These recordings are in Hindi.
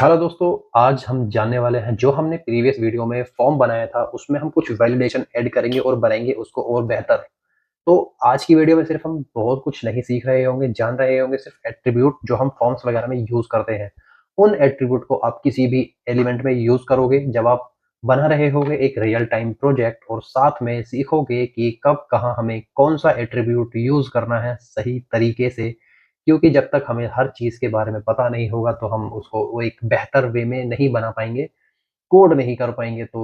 हेलो दोस्तों, आज हम जानने वाले हैं जो हमने प्रीवियस वीडियो में फॉर्म बनाया था उसमें हम कुछ वैलिडेशन ऐड करेंगे और बनाएँगे उसको और बेहतर। तो आज की वीडियो में सिर्फ़ हम बहुत कुछ नहीं सीख रहे होंगे, जान रहे होंगे सिर्फ़ एट्रिब्यूट जो हम फॉर्म्स वगैरह में यूज़ करते हैं। उन एट्रिब्यूट को आप किसी भी एलिमेंट में यूज़ करोगे जब आप बना रहे होगे एक रियल टाइम प्रोजेक्ट और साथ में सीखोगे कि कब, कहाँ हमें कौन-सा एट्रिब्यूट यूज़ करना है सही तरीके से। क्योंकि जब तक हमें हर चीज़ के बारे में पता नहीं होगा तो हम उसको वो एक बेहतर वे में नहीं बना पाएँगे, कोड नहीं कर पाएँगे। तो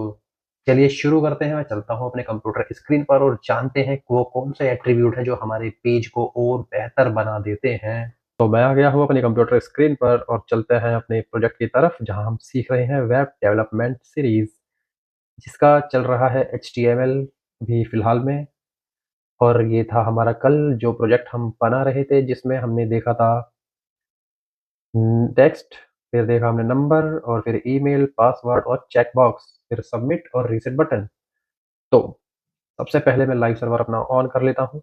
चलिए शुरू करते हैं। मैं चलता हूँ अपने कंप्यूटर स्क्रीन पर और जानते हैं वो कौन से एट्रीब्यूट हैं जो हमारे पेज को और बेहतर बना देते हैं। तो मैं आ गया हूँ अपने कंप्यूटर स्क्रीन पर और चलते हैं अपने प्रोजेक्ट की तरफ जहाँ हम सीख रहे हैं वेब डेवलपमेंट सीरीज़, जिसका चल रहा है एचटीएमएल भी फ़िलहाल में। और ये था हमारा कल जो प्रोजेक्ट हम बना रहे थे जिसमें हमने देखा था टेक्स्ट, फिर देखा हमने नंबर और फिर ईमेल, पासवर्ड और चेक बॉक्स, फिर सबमिट और रीसेट बटन। तो सबसे पहले मैं लाइव सर्वर अपना ऑन कर लेता हूँ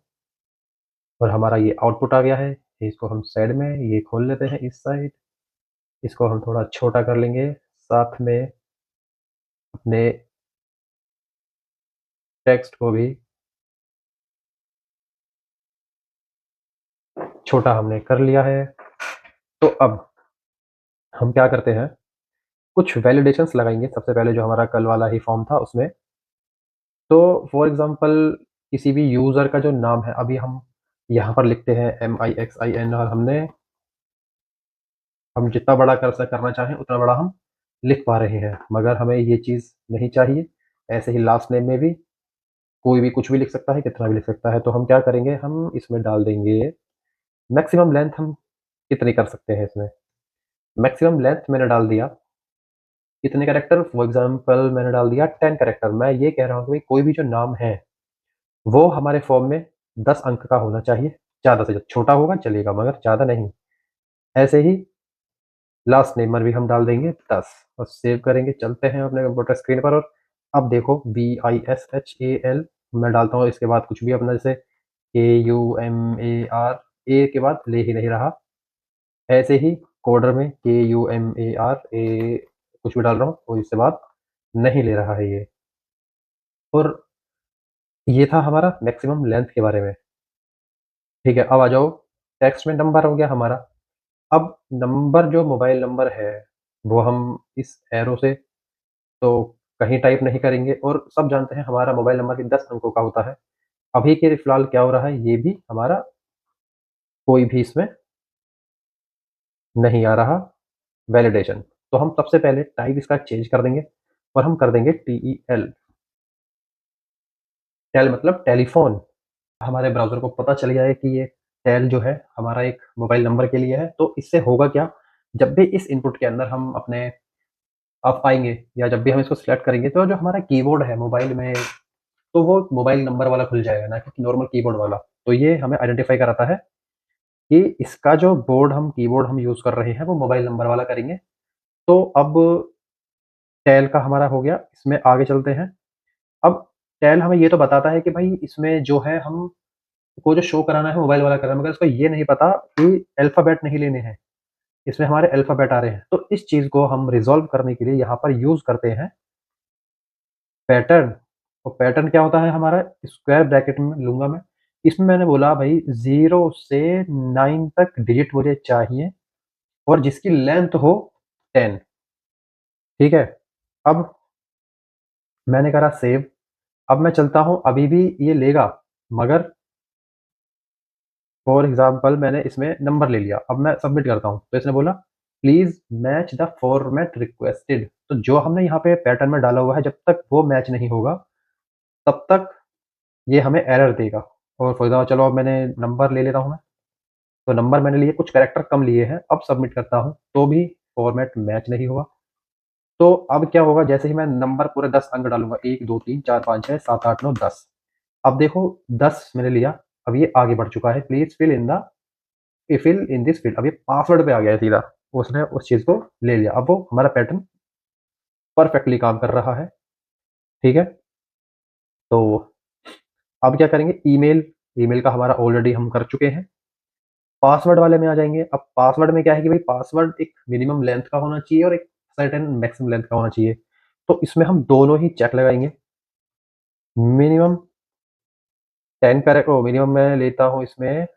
और हमारा ये आउटपुट आ गया है। इसको हम साइड में ये खोल लेते हैं इस साइड, इसको हम थोड़ा छोटा कर लेंगे, साथ में अपने टेक्स्ट को भी छोटा हमने कर लिया है। तो अब हम क्या करते हैं, कुछ वैलिडेशंस लगाएँगे सबसे पहले जो हमारा कल वाला ही फॉर्म था उसमें। तो फॉर एग्ज़ाम्पल किसी भी यूज़र का जो नाम है, अभी हम यहाँ पर लिखते हैं MIXIN और हम जितना बड़ा करना चाहें उतना बड़ा हम लिख पा रहे हैं, मगर हमें ये चीज़ नहीं चाहिए। ऐसे ही लास्ट नेम में भी कोई भी कुछ भी लिख सकता है, कितना भी लिख सकता है। तो हम क्या करेंगे, हम इसमें डाल देंगे मैक्सिमम लेंथ हम कितनी कर सकते हैं इसमें। मैक्सिमम लेंथ मैंने डाल दिया कितने कैरेक्टर, फॉर एग्ज़ाम्पल मैंने डाल दिया 10 कैरेक्टर। मैं ये कह रहा हूँ कि कोई भी जो नाम है वो हमारे फॉर्म में 10 अंक का होना चाहिए। ज़्यादा से ज़्यादा छोटा होगा चलेगा मगर ज़्यादा नहीं। ऐसे ही लास्ट नेम भी हम डाल देंगे 10 और सेव करेंगे। चलते हैं अपने कंप्यूटर स्क्रीन पर और अब देखो BISHAL मैं डालता हूँ, इसके बाद कुछ भी अपना जैसे KUMAR, ए के बाद ले ही नहीं रहा। ऐसे ही कोडर में KUMAR ए कुछ भी डाल रहा हूँ और इसके बाद नहीं ले रहा है ये। और ये था हमारा मैक्सिमम लेंथ के बारे में। ठीक है, अब आ जाओ टेक्स्ट में नंबर हो गया हमारा। अब नंबर जो मोबाइल नंबर है, वो हम इस एरो से तो कहीं टाइप नहीं करेंगे और सब जानते हैं हमारा मोबाइल नंबर भी 10 अंकों का होता है। अभी के फिलहाल क्या हो रहा है, ये भी हमारा कोई भी इसमें नहीं आ रहा वैलिडेशन। तो हम सबसे पहले टाइप इसका चेंज कर देंगे और हम कर देंगे TEL। टेल मतलब टेलीफ़ोन। हमारे ब्राउज़र को पता चल गया है कि ये टेल जो है हमारा एक मोबाइल नंबर के लिए है। तो इससे होगा क्या, जब भी इस इनपुट के अंदर हम अपने आप आएँगे या जब भी हम इसको सिलेक्ट करेंगे तो जो हमारा कीबोर्ड है मोबाइल में, तो वो मोबाइल नंबर वाला खुल जाएगा, ना कि नॉर्मल कीबोर्ड वाला। तो ये हमें आइडेंटिफ़ाई कराता है कि इसका जो कीबोर्ड हम यूज़ कर रहे हैं वो मोबाइल नंबर वाला करेंगे। तो अब टेल का हमारा हो गया, इसमें आगे चलते हैं। अब टेल हमें ये तो बताता है कि भाई इसमें जो है हमको जो शो कराना है मोबाइल वाला कराना है, मगर उसको ये नहीं पता कि अल्फ़ाबेट नहीं लेने हैं। इसमें हमारे अल्फ़ाबेट आ रहे हैं। तो इस चीज़ को हम रिज़ॉल्व करने के लिए यहाँ पर यूज़ करते हैं पैटर्न। और पैटर्न क्या होता है हमारा, स्क्वायर ब्रैकेट में लूँगा मैं। इसमें मैंने बोला भाई 0 से 9 तक डिजिट मुझे चाहिए और जिसकी लेंथ हो 10। ठीक है? अब मैंने करा सेव। अब मैं चलता हूँ, अभी भी ये लेगा, मगर फॉर एग्ज़ाम्पल मैंने इसमें नंबर ले लिया। अब मैं सबमिट करता हूँ, तो इसने बोला please match the format requested. तो जो हमने यहाँ पे पैटर्न में डाला हुआ है जब तक वो मैच नहीं होगा, तब तक ये हमें एरर देगा। और फॉर एग्ज़ाम्पल चलो अब मैंने नंबर ले लेता हूँ मैं। तो नंबर मैंने लिए, कुछ कैरेक्टर कम लिए हैं। अब सबमिट करता हूँ, तो भी फॉर्मेट मैच नहीं हुआ। तो अब क्या होगा, जैसे ही मैं नंबर पूरे 10 अंक डालूँगा 1, 2, 3, 4, 5, 6, 7, 8, 9, 10। अब देखो 10 मैंने लिया, अब ये आगे बढ़ चुका है। Please fill in this field. अब ये पासवर्ड पे आ गया है सीधा। उसने उस चीज़ को ले लिया। अब वो हमारा पैटर्न परफेक्टली काम कर रहा है। ठीक है? तो अब क्या करेंगे, ईमेल। ईमेल का हमारा ऑलरेडी हम कर चुके हैं। पासवर्ड वाले में आ जाएंगे। अब पासवर्ड में क्या है कि भाई पासवर्ड एक मिनिमम लेंथ का होना चाहिए और एक सर्टेन मैक्सिमम लेंथ का होना चाहिए। तो इसमें हम दोनों ही चेक लगाएंगे। मिनिमम 10 कैरेक्टर, मिनिमम मैं लेता हूँ इसमें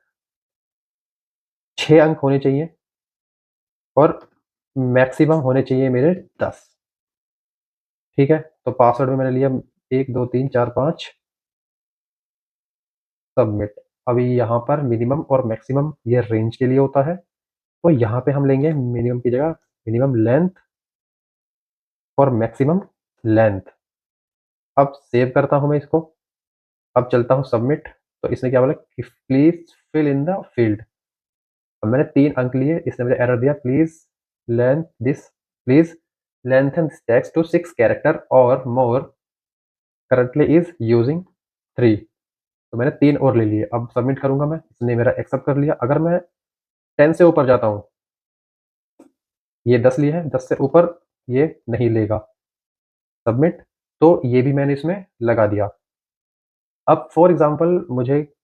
6 अंक होने चाहिए और मैक्सिमम होने चाहिए मेरे 10। ठीक है, तो पासवर्ड में मैंने लिया 1 2 3 4 5, सबमिट। अभी यहाँ पर मिनिमम और मैक्सिमम ये रेंज के लिए होता है, तो यहाँ पे हम लेंगे मिनिमम की जगह मिनिमम लेंथ और मैक्सिमम लेंथ। अब सेव करता हूँ मैं इसको। अब चलता हूँ सबमिट। तो इसने क्या बोला कि please fill in the field. अब मैंने 3 अंक लिए, इसने मुझे एरर दिया, please lengthen this text to 6 character और मोर, करंटली इज यूजिंग 3। तो मैंने 3 और ले लिए। अब सबमिट करूंगा मैं, इसने मेरा एक्सेप्ट कर लिया। अगर मैं 10 से ऊपर जाता हूँ, ये 10 लिए है, 10 से ऊपर ये नहीं लेगा। सबमिट। तो ये भी मैंने इसमें लगा दिया। अब फॉर एग्जांपल मुझे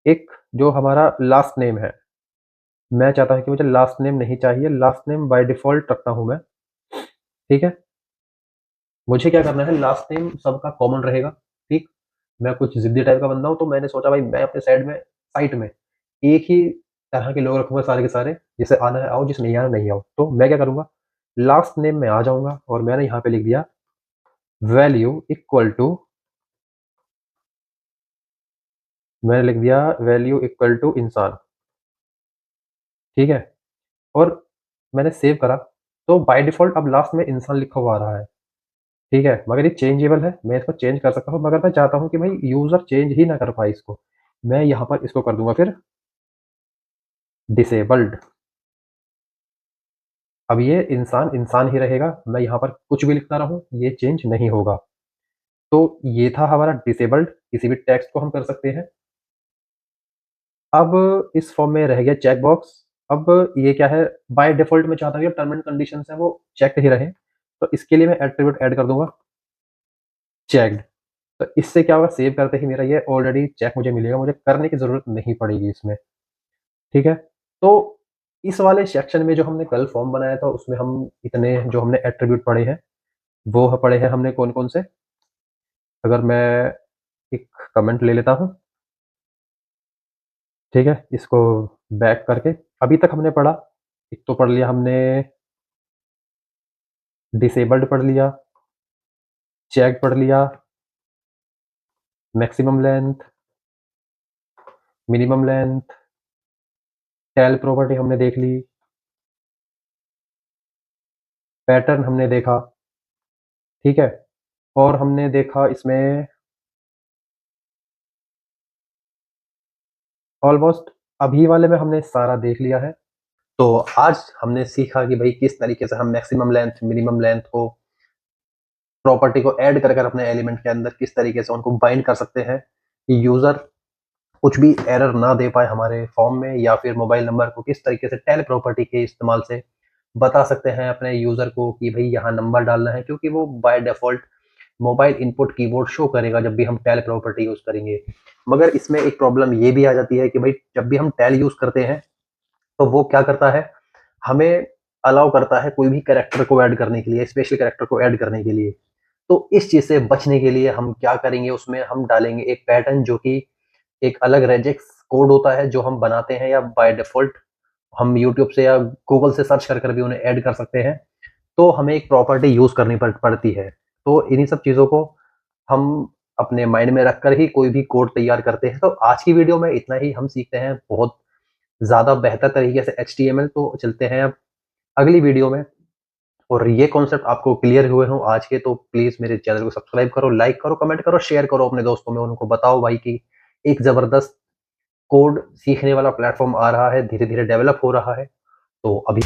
एक जो हमारा लास्ट नेम है, मैं चाहता हूँ कि मुझे लास्ट नेम नहीं चाहिए, लास्ट नेम बाय डिफॉल्ट रखता हूँ मैं। ठीक है, मुझे क्या करना है, लास्ट नेम सबका कॉमन रहेगा। ठीक, मैं कुछ जिद्दी टाइप का बंदा हूँ, तो मैंने सोचा भाई मैं अपने साइड में एक ही तरह के लोग रखूंगा सारे के सारे, जिसे आना है आओ, जिसे नहीं आना नहीं आओ। तो मैं क्या करूंगा, लास्ट नेम में आ जाऊंगा और मैंने यहाँ पे लिख दिया वैल्यू इक्वल टू, मैंने लिख दिया वैल्यू इक्वल टू इंसान। ठीक है, और मैंने सेव करा। तो बाय डिफॉल्ट अब लास्ट में इंसान लिखा हुआ आ रहा है। ठीक है, मगर ये चेंजेबल है, मैं इसको चेंज कर सकता हूँ, मगर मैं चाहता हूँ कि भाई यूजर चेंज ही ना कर पाए इसको। मैं यहाँ पर इसको कर दूंगा फिर डिसेबल्ड। अब ये इंसान इंसान ही रहेगा, मैं यहाँ पर कुछ भी लिखता रहूँ ये चेंज नहीं होगा। तो ये था हमारा डिसेबल्ड, किसी भी टेक्स्ट को हम कर सकते हैं। अब इस फॉर्म में रह गया चेक बॉक्स। अब ये क्या है, बाय डिफॉल्ट मैं चाहता हूँ कि टर्म एंड कंडीशंस है वो चेक ही रहे। तो इसके लिए मैं एट्रीब्यूट ऐड कर दूंगा चेक्ड। तो इससे क्या होगा, सेव करते ही मेरा ये ऑलरेडी चेक मुझे मिलेगा, मुझे करने की जरूरत नहीं पड़ेगी इसमें। ठीक है, तो इस वाले सेक्शन में जो हमने कल फॉर्म बनाया था उसमें हम इतने जो हमने एट्रीब्यूट पढ़े हैं वो पढ़े हैं हमने कौन कौन से। अगर मैं एक कमेंट ले लेता हूँ, ठीक है, इसको बैक करके अभी तक हमने पढ़ा, एक तो पढ़ लिया हमने डिसेबल्ड, पढ़ लिया चेक, पढ़ लिया maximum length, minimum length, tel property हमने देख ली, पैटर्न हमने देखा। ठीक है, और हमने देखा इसमें ऑलमोस्ट अभी वाले में हमने सारा देख लिया है। तो आज हमने सीखा कि भाई किस तरीके से हम मैक्सिमम लेंथ मिनिमम लेंथ को प्रॉपर्टी को ऐड कर कर अपने एलिमेंट के अंदर किस तरीके से उनको बाइंड कर सकते हैं कि यूजर कुछ भी एरर ना दे पाए हमारे फॉर्म में, या फिर मोबाइल नंबर को किस तरीके से टेल प्रॉपर्टी के इस्तेमाल से बता सकते हैं अपने यूजर को कि भाई यहाँ नंबर डालना है, क्योंकि वो by default mobile input keyboard show करेगा जब भी हम टेल प्रॉपर्टी यूज करेंगे। मगर इसमें एक प्रॉब्लम ये भी आ जाती है कि भाई जब भी हम टेल यूज करते हैं तो वो क्या करता है, हमें अलाउ करता है कोई भी कैरेक्टर को ऐड करने के लिए, स्पेशल कैरेक्टर को ऐड करने के लिए। तो इस चीज से बचने के लिए हम क्या करेंगे, उसमें हम डालेंगे एक पैटर्न जो कि एक अलग रेजेक्स कोड होता है जो हम बनाते हैं, या बाय डिफॉल्ट हम यूट्यूब से या गूगल से सर्च कर कर भी उन्हें ऐड कर सकते हैं। तो हमें एक प्रॉपर्टी यूज करनी पड़ती है। तो इन्हीं सब चीजों को हम अपने माइंड में रखकर ही कोई भी कोड तैयार करते हैं। तो आज की वीडियो में इतना ही हम सीखते हैं बहुत ज़्यादा बेहतर तरीके से HTML। तो चलते हैं अब अगली वीडियो में। और ये कॉन्सेप्ट आपको क्लियर हुए हों आज के, तो प्लीज़ मेरे चैनल को सब्सक्राइब करो, लाइक करो, कमेंट करो, शेयर करो अपने दोस्तों में, उनको बताओ भाई कि एक ज़बरदस्त कोड सीखने वाला प्लेटफॉर्म आ रहा है, धीरे-धीरे डेवलप हो रहा है। तो अभी